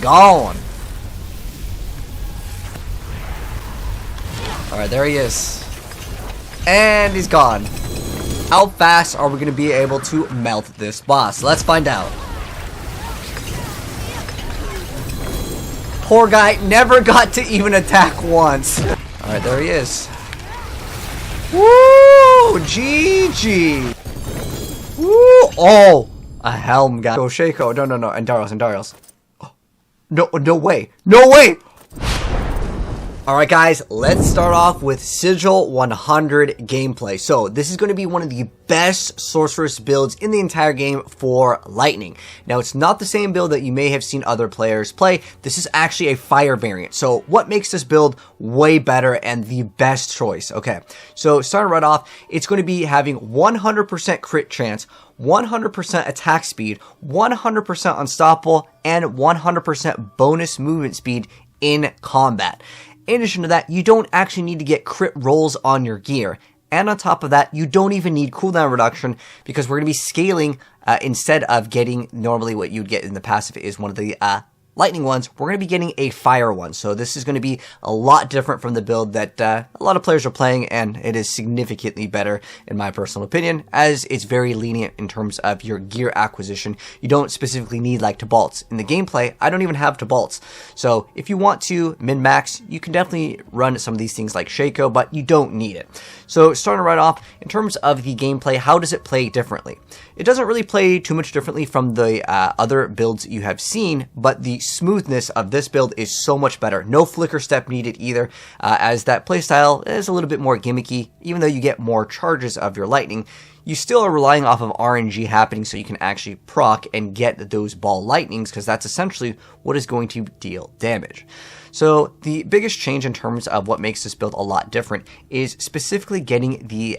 gone. Alright, there he is. And he's gone. How fast are we going to be able to melt this boss? Let's find out. Poor guy never got to even attack once. Alright, there he is. Woo! GG! Woo! Oh! A helm guy. Go Shaco. No. And Darius. Oh. No way. No way! Alright guys, let's start off with Sigil 100 gameplay. So, this is going to be one of the best Sorceress builds in the entire game for Lightning. Now, it's not the same build that you may have seen other players play. This is actually a fire variant. So, what makes this build way better and the best choice? Okay, so starting right off, it's going to be having 100% crit chance, 100% attack speed, 100% unstoppable, and 100% bonus movement speed in combat. In addition to that, you don't actually need to get crit rolls on your gear. And on top of that, you don't even need cooldown reduction because we're going to be scaling instead of getting normally what you'd get in the passive is one of the lightning ones. We're going to be getting a fire one. So this is going to be a lot different from the build that a lot of players are playing, and it is significantly better in my personal opinion, as it's very lenient in terms of your gear acquisition. You don't specifically need like Tabalts. In the gameplay, I don't even have Tabalts. So if you want to min-max, you can definitely run some of these things like Shaco, but you don't need it. So starting right off, in terms of the gameplay, how does it play differently? It doesn't really play too much differently from the other builds you have seen, but the smoothness of this build is so much better. No flicker step needed either, as that playstyle is a little bit more gimmicky. Even though you get more charges of your lightning, you still are relying off of RNG happening so you can actually proc and get those ball lightnings, because that's essentially what is going to deal damage. So the biggest change in terms of what makes this build a lot different is specifically getting the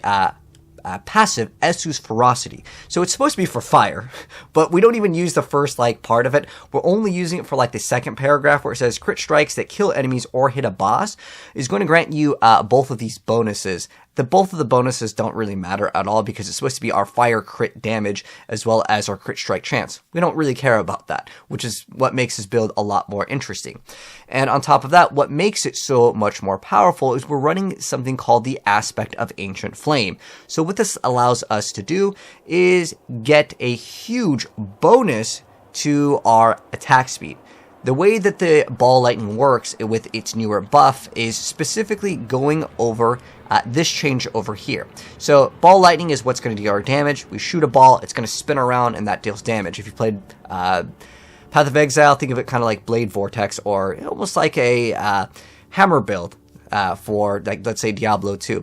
passive Esu's Ferocity. So it's supposed to be for fire, but we don't even use the first like part of it. We're only using it for like the second paragraph where it says crit strikes that kill enemies or hit a boss is going to grant you both of these bonuses. Both of the bonuses don't really matter at all because it's supposed to be our fire crit damage as well as our crit strike chance. We don't really care about that, which is what makes this build a lot more interesting. And on top of that, what makes it so much more powerful is we're running something called the Aspect of Ancient Flame. So what this allows us to do is get a huge bonus to our attack speed. The way that the ball lightning works with its newer buff is specifically going over this change over here. So ball lightning is what's going to deal our damage. We shoot a ball, it's going to spin around, and that deals damage. If you played Path of Exile, think of it kind of like Blade Vortex, or almost like a hammer build. For, like, let's say Diablo 2.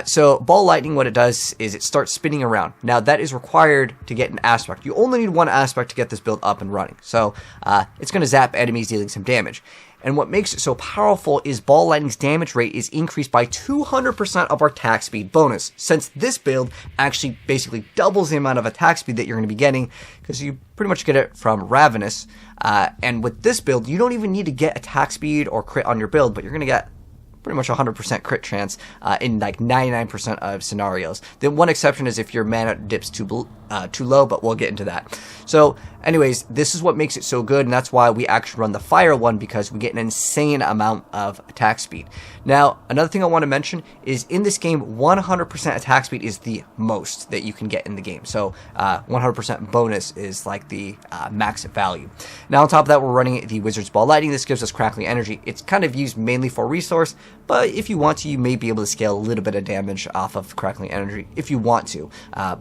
So ball lightning, what it does is it starts spinning around. Now that is required to get an aspect. You only need one aspect to get this build up and running. So it's going to zap enemies, dealing some damage. And what makes it so powerful is ball lightning's damage rate is increased by 200% of our attack speed bonus, since this build actually basically doubles the amount of attack speed that you're going to be getting, because you pretty much get it from Ravenous. And with this build, you don't even need to get attack speed or crit on your build, but you're going to get pretty much 100% crit chance in like 99% of scenarios. The one exception is if your mana dips too low, but we'll get into that. So anyways, this is what makes it so good, and that's why we actually run the fire one, because we get an insane amount of attack speed. Now, another thing I want to mention is in this game, 100% attack speed is the most that you can get in the game. So 100% bonus is like the max value. Now on top of that, we're running the Wizard's Ball Lightning. This gives us crackling energy. It's kind of used mainly for resource, but if you want to, you may be able to scale a little bit of damage off of crackling energy if you want to,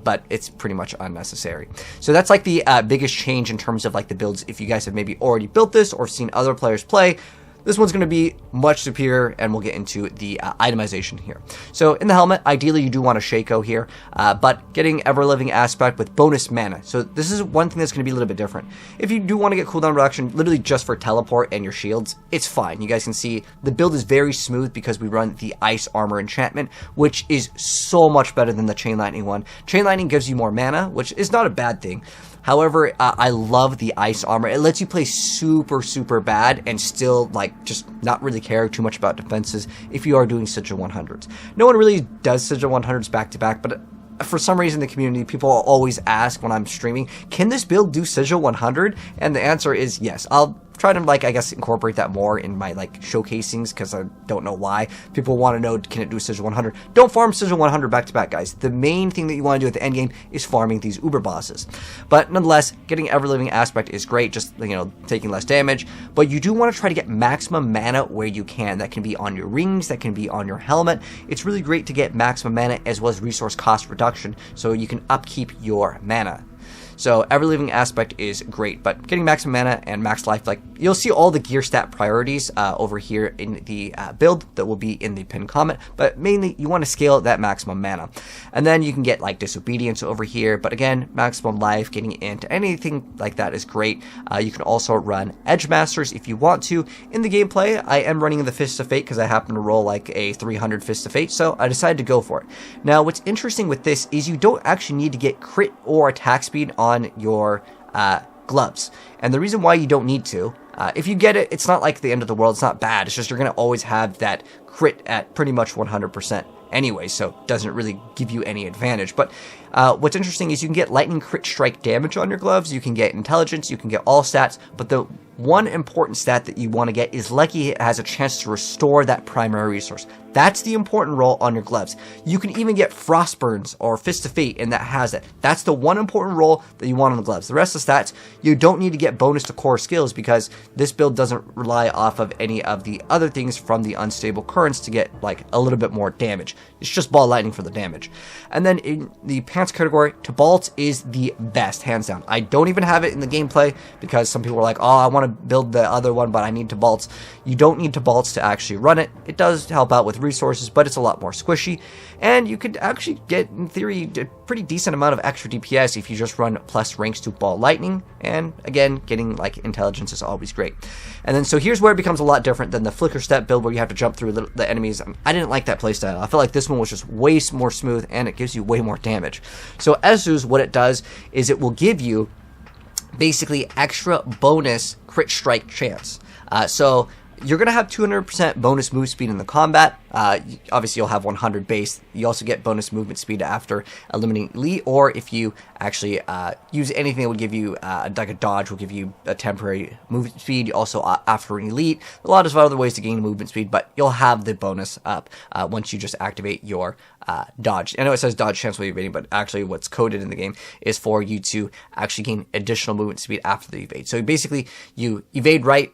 but it's pretty much unnecessary. So that's like the biggest change in terms of like the builds. If you guys have maybe already built this or seen other players play, this one's going to be much superior, and we'll get into the itemization here. So in the helmet, ideally you do want a Shaco here, but getting Ever-Living Aspect with bonus mana. So this is one thing that's going to be a little bit different. If you do want to get cooldown reduction, literally just for teleport and your shields, it's fine. You guys can see the build is very smooth because we run the Ice Armor enchantment, which is so much better than the Chain Lightning one. Chain Lightning gives you more mana, which is not a bad thing. However, I love the Ice Armor. It lets you play super, super bad and still, like, just not really care too much about defenses if you are doing Sigil 100s. No one really does Sigil 100s back-to-back, but for some reason in the community, people always ask when I'm streaming, can this build do Sigil 100? And the answer is yes. I'll trying to, like, I guess, incorporate that more in my, like, showcasings, because I don't know why. People want to know, can it do Sigil 100? Don't farm Sigil 100 back-to-back, guys. The main thing that you want to do at the end game is farming these Uber bosses. But nonetheless, getting Ever-Living Aspect is great, just, you know, taking less damage. But you do want to try to get maximum mana where you can. That can be on your rings, that can be on your helmet. It's really great to get maximum mana as well as resource cost reduction, so you can upkeep your mana. So Ever-Living Aspect is great, but getting maximum mana and max life, like, you'll see all the gear stat priorities over here in the build that will be in the pinned comment, but mainly you want to scale that maximum mana. And then you can get, like, Disobedience over here, but again, maximum life, getting into anything like that is great. You can also run Edge Masters if you want to. In the gameplay, I am running the Fist of Fate because I happen to roll like a 300 Fist of Fate, so I decided to go for it. Now, what's interesting with this is you don't actually need to get crit or attack speed on your gloves. And the reason why you don't need to, if you get it, it's not like the end of the world, it's not bad, it's just you're going to always have that crit at pretty much 100% anyway, so it doesn't really give you any advantage. But what's interesting is you can get lightning crit strike damage on your gloves, you can get intelligence, you can get all stats, but the one important stat that you want to get is Lucky has a chance to restore that primary resource. That's the important role on your gloves. You can even get Frostburns or Fist of Fate, and that has it. That's the one important role that you want on the gloves. The rest of the stats, you don't need to get bonus to core skills because this build doesn't rely off of any of the other things from the unstable currents to get, like, a little bit more damage. It's just ball lightning for the damage. And then in the pants category, Tibalt is the best, hands down. I don't even have it in the gameplay because some people are like, oh, I want to build the other one, but I need Tibalts. You don't need Tibalts to actually run it. It does help out with resources, but it's a lot more squishy, and you could actually get, in theory, a pretty decent amount of extra DPS if you just run plus ranks to ball lightning, and again, getting, like, intelligence is always great. And then, so here's where it becomes a lot different than the flicker step build where you have to jump through the enemies. I didn't like that playstyle. I feel like this one was just way more smooth, and it gives you way more damage. So Ezu's, what it does is it will give you basically extra bonus crit strike chance. So you're going to have 200% bonus move speed in the combat. Obviously, you'll have 100 base. You also get bonus movement speed after eliminating elite, or if you actually use anything that would give you, like a dodge will give you a temporary movement speed. Also, after an elite, a lot of other ways to gain movement speed, but you'll have the bonus up once you just activate your dodge. I know it says dodge chance while evading, but actually what's coded in the game is for you to actually gain additional movement speed after the evade. So basically, you evade right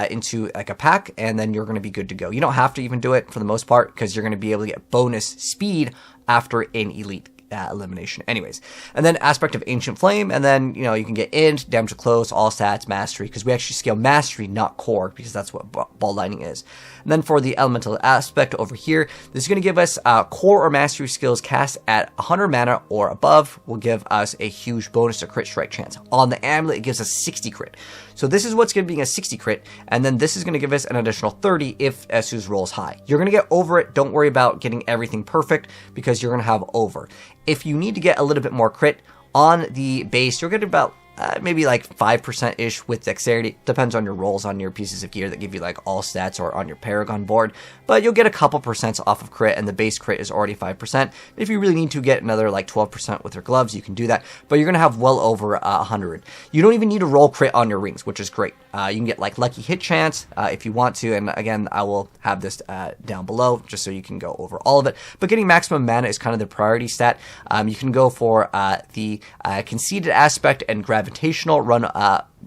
into like a pack, and then you're going to be good to go. You don't have to even do it for the most part because you're going to be able to get bonus speed after an elite elimination anyways. And then aspect of Ancient Flame, and then, you know, you can get int, damage to close, all stats, mastery, because we actually scale mastery, not core, because that's what ball lightning is. And then for the elemental aspect over here, this is going to give us core or mastery skills cast at 100 mana or above will give us a huge bonus to crit strike chance. On the amulet, it gives us 60 crit. So this is what's going to be a 60 crit, and then this is going to give us an additional 30 if Esu's rolls high. You're going to get over it. Don't worry about getting everything perfect because you're going to have over. If you need to get a little bit more crit on the base, you're getting about maybe like 5%-ish with dexterity. Depends on your rolls on your pieces of gear that give you like all stats or on your Paragon board. But you'll get a couple percents off of crit, and the base crit is already 5%. If you really need to get another like 12% with your gloves, you can do that. But you're going to have well over 100. You don't even need to roll crit on your rings, which is great. You can get like lucky hit chance if you want to. And again, I will have this down below just so you can go over all of it. But getting maximum mana is kind of the priority stat. You can go for the conceded aspect and gravitational run.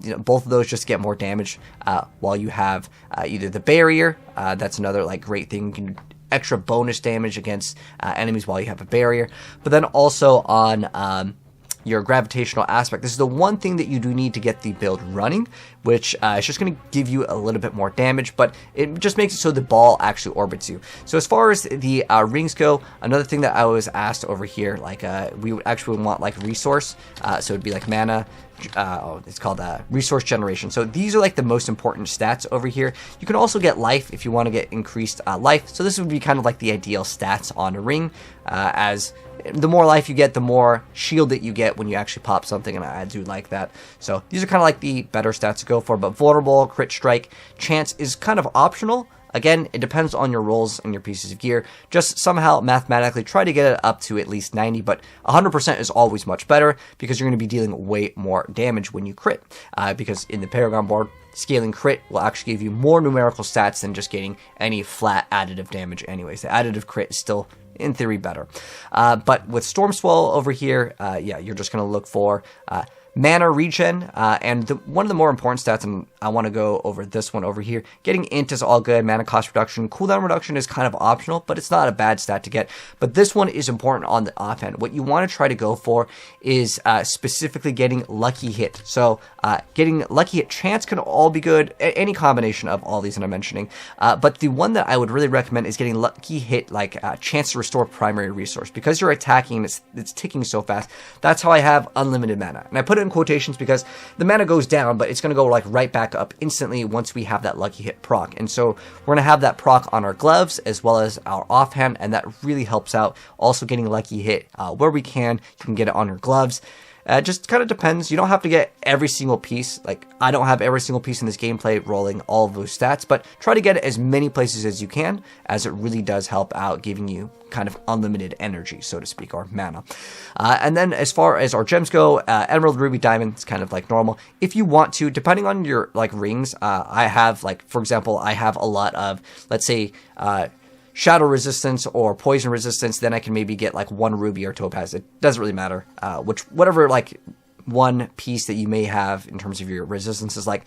You know, both of those just get more damage while you have either the barrier. That's another like great thing. You can extra bonus damage against enemies while you have a barrier. But then also on your gravitational aspect, this is the one thing that you do need to get the build running, which is just going to give you a little bit more damage, but it just makes it so the ball actually orbits you. So as far as the rings go, another thing that I was asked over here, like we would actually want like resource, so it'd be like mana. It's called resource generation. So these are like the most important stats over here. You can also get life if you want to get increased life. So this would be kind of like the ideal stats on a ring, as the more life you get, the more shield that you get when you actually pop something, and I do like that. So these are kind of like the better stats to go go for, but vulnerable, crit strike, chance is kind of optional. Again, it depends on your rolls and your pieces of gear. Just somehow mathematically try to get it up to at least 90, but 100% is always much better because you're going to be dealing way more damage when you crit. Because in the Paragon board, scaling crit will actually give you more numerical stats than just getting any flat additive damage anyways. The additive crit is still, in theory, better. But with Storm Swell over here, yeah, you're just going to look for mana regen, and one of the more important stats, and I want to go over this one over here. Getting int is all good. Mana cost reduction, cooldown reduction is kind of optional, but it's not a bad stat to get. But this one is important on the offhand. What you want to try to go for is specifically getting lucky hit. So getting lucky hit chance can all be good. Any combination of all these that I'm mentioning. But the one that I would really recommend is getting lucky hit, like chance to restore primary resource, because you're attacking and it's ticking so fast. That's how I have unlimited mana, and I put it in quotations because the mana goes down, but it's going to go like right back up instantly once we have that lucky hit proc. And so we're going to have that proc on our gloves as well as our offhand, and that really helps out. Also getting lucky hit where we can. You can get it on your gloves. Just kind of depends. You don't have to get every single piece. Like, I don't have every single piece in this gameplay rolling all of those stats, but try to get it as many places as you can, as it really does help out, giving you kind of unlimited energy, so to speak, or mana. And then as far as our gems go, Emerald, Ruby, Diamond, it's kind of like normal. If you want to, depending on your like rings, I have, like, for example, I have a lot of, let's say, shadow resistance or poison resistance, then I can maybe get like 1 ruby or topaz. It doesn't really matter whatever like one piece that you may have in terms of your resistances. Like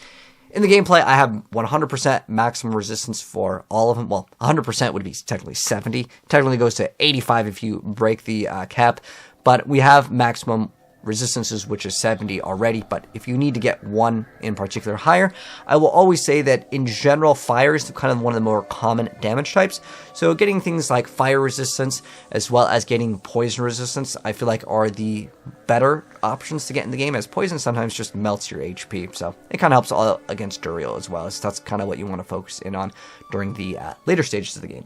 in the gameplay, I have 100% maximum resistance for all of them. Well, 100% would be technically 70. Technically goes to 85 if you break the cap, but we have maximum resistances, which is 70 already. But if you need to get one in particular higher, I will always say that in general, fire is kind of one of the more common damage types. So getting things like fire resistance as well as getting poison resistance, I feel like are the better options to get in the game, as poison sometimes just melts your HP. So it kind of helps all against Duriel as well. So that's kind of what you want to focus in on during the later stages of the game.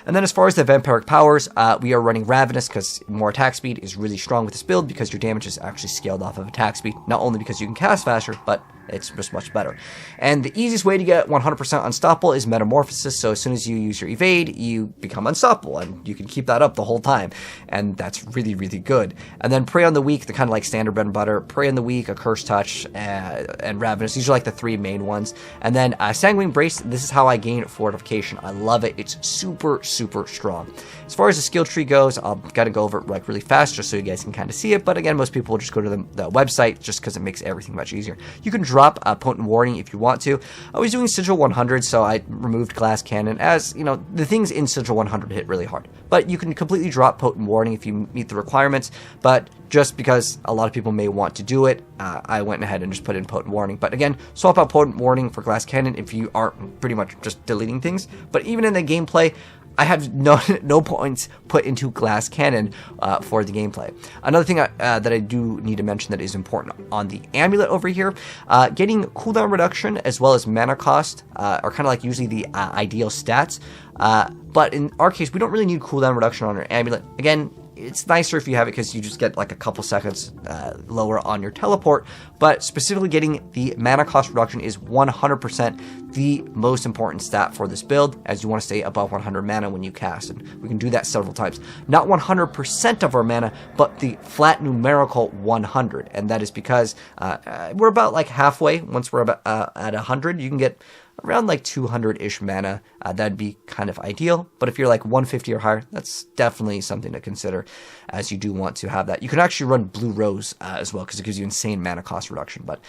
And then as far as the Vampiric Powers, we are running Ravenous because more attack speed is really strong with this build, because your damage is actually scaled off of attack speed, not only because you can cast faster, but it's just much better. And the easiest way to get 100% unstoppable is Metamorphosis. So as soon as you use your evade, you become unstoppable, and you can keep that up the whole time, and that's really, really good. And then Prey on the Weak, the kind of like standard bread and butter. Prey on the Weak, a Curse Touch, and Ravenous. These are like the 3 main ones. And then Sanguine Brace, this is how I gain Fortification. I love it. It's super, super strong. As far as the skill tree goes, I'm gonna go over it like really fast just so you guys can kind of see it. But again, most people will just go to the website just because it makes everything much easier. You can drop a Potent Warning if you want to. I was doing Sigil 100, so I removed Glass Cannon, as, you know, the things in Sigil 100 hit really hard. But you can completely drop Potent Warning if you meet the requirements, but just because a lot of people may want to do it, I went ahead and just put in Potent Warning. But again, swap out Potent Warning for Glass Cannon if you aren't pretty much just deleting things. But even in the gameplay, I have no points put into Glass Cannon for the gameplay. Another thing that I do need to mention that is important on the amulet over here, getting cooldown reduction as well as mana cost are kind of like usually the ideal stats. But in our case, we don't really need cooldown reduction on our amulet. Again, it's nicer if you have it because you just get like a couple seconds lower on your teleport, but specifically getting the mana cost reduction is 100% the most important stat for this build, as you want to stay above 100 mana when you cast, and we can do that several times. Not 100% of our mana, but the flat numerical 100, and that is because we're about like halfway. Once we're about at 100, you can get around like 200-ish mana. That'd be kind of ideal, but if you're like 150 or higher, that's definitely something to consider, as you do want to have that. You can actually run Blue Rose as well, because it gives you insane mana cost reduction. But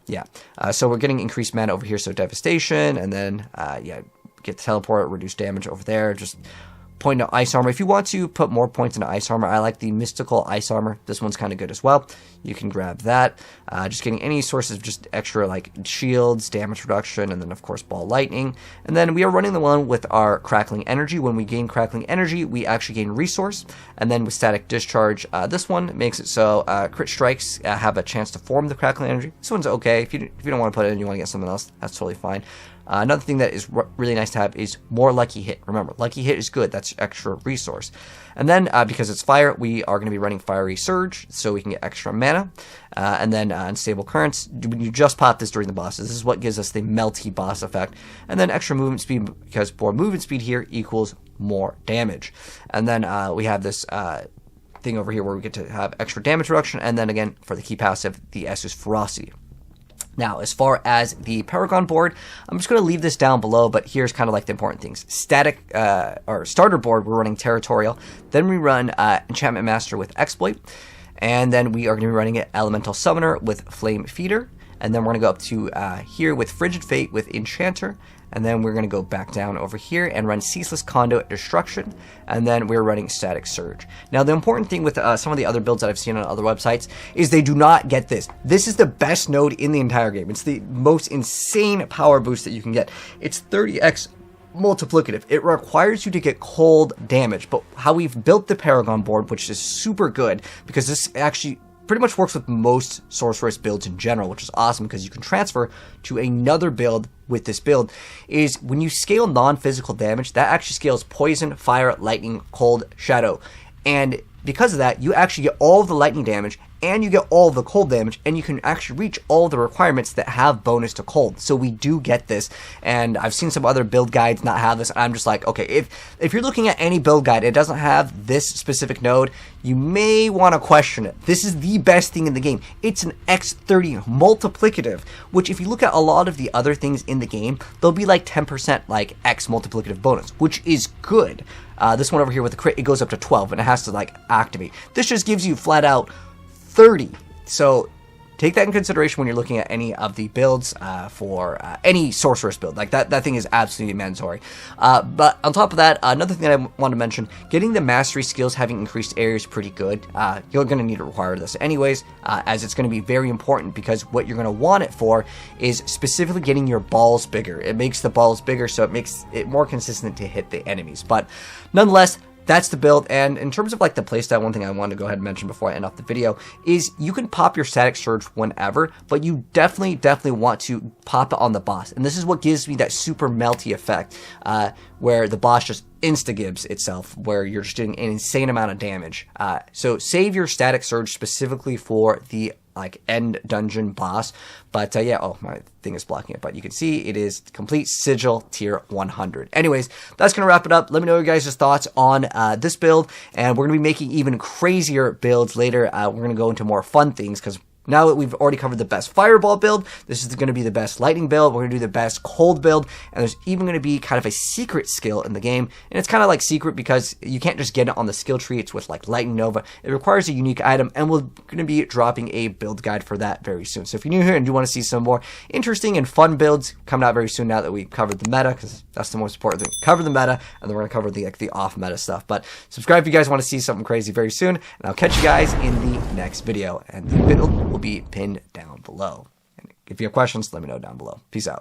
yeah, so we're getting increased mana over here, so Devastation, and then yeah, get the teleport, reduce damage over there, just point to Ice Armor. If you want to put more points into Ice Armor, I like the Mystical Ice Armor. This one's kind of good as well. You can grab that. Just getting any sources of just extra like shields, damage reduction, and then of course Ball Lightning. And then we are running the one with our Crackling Energy. When we gain Crackling Energy, we actually gain Resource. And then with Static Discharge, this one makes it so crit strikes have a chance to form the Crackling Energy. This one's okay. If you don't want to put it in, you want to get something else, that's totally fine. Another thing that is really nice to have is more Lucky Hit. Remember, Lucky Hit is good. That's extra resource. And then, because it's fire, we are going to be running Fiery Surge, so we can get extra mana. And then Unstable Currents, when you just pop this during the bosses, this is what gives us the melty boss effect. And then extra movement speed, because more movement speed here equals more damage. And then we have this thing over here where we get to have extra damage reduction. And then again, for the key passive, the Estus Ferocity. Now, as far as the Paragon board, I'm just going to leave this down below, but here's kind of like the important things. Static, or starter board, we're running Territorial. Then we run Enchantment Master with Exploit. And then we are going to be running it Elemental Summoner with Flame Feeder. And then we're going to go up to here with Frigid Fate with Enchanter. And then we're going to go back down over here and run Ceaseless Conduit Destruction. And then we're running Static Surge. Now, the important thing with some of the other builds that I've seen on other websites is they do not get this. This is the best node in the entire game. It's the most insane power boost that you can get. It's 30x multiplicative. It requires you to get cold damage. But how we've built the Paragon board, which is super good, because this actually pretty much works with most Sorceress builds in general, which is awesome because you can transfer to another build with this build, is when you scale non-physical damage, that actually scales poison, fire, lightning, cold, shadow. And because of that, you actually get all of the lightning damage and you get all of the cold damage, and you can actually reach all the requirements that have bonus to cold. So we do get this, and I've seen some other build guides not have this, and I'm just like, okay, if you're looking at any build guide, it doesn't have this specific node, you may want to question it. This is the best thing in the game. It's an X30 multiplicative, which if you look at a lot of the other things in the game, they'll be like 10% like X multiplicative bonus, which is good. This one over here with the crit, it goes up to 12, and it has to like activate. This just gives you flat out 30. So take that in consideration when you're looking at any of the builds for any Sorceress build. Like that thing is absolutely mandatory. But on top of that, another thing that I want to mention, getting the mastery skills having increased area is pretty good. You're going to need to require this anyways, as it's going to be very important, because what you're going to want it for is specifically getting your balls bigger. It makes the balls bigger, so it makes it more consistent to hit the enemies. But nonetheless, that's the build. And in terms of like the playstyle, one thing I wanted to go ahead and mention before I end off the video is you can pop your Static Surge whenever, but you definitely want to pop it on the boss. And this is what gives me that super melty effect, where the boss just insta-gives itself, where you're just doing an insane amount of damage. So save your Static Surge specifically for the like end dungeon boss. But yeah, oh, my thing is blocking it, but you can see it is complete Sigil tier 100. Anyways, that's gonna wrap it up. Let me know your guys' thoughts on this build, and we're gonna be making even crazier builds later. We're gonna go into more fun things, because now that we've already covered the best fireball build, this is going to be the best lightning build, we're going to do the best cold build, and there's even going to be kind of a secret skill in the game. And it's kind of like secret because you can't just get it on the skill tree. It's with like Lightning Nova. It requires a unique item, and we're going to be dropping a build guide for that very soon. So if you're new here and you want to see some more interesting and fun builds coming out very soon, now that we covered the meta, because that's the most important thing, cover the meta, and then we're going to cover the like the off meta stuff. But subscribe if you guys want to see something crazy very soon, and I'll catch you guys in the next video, and the build will be pinned down below. And if you have questions, let me know down below. Peace out.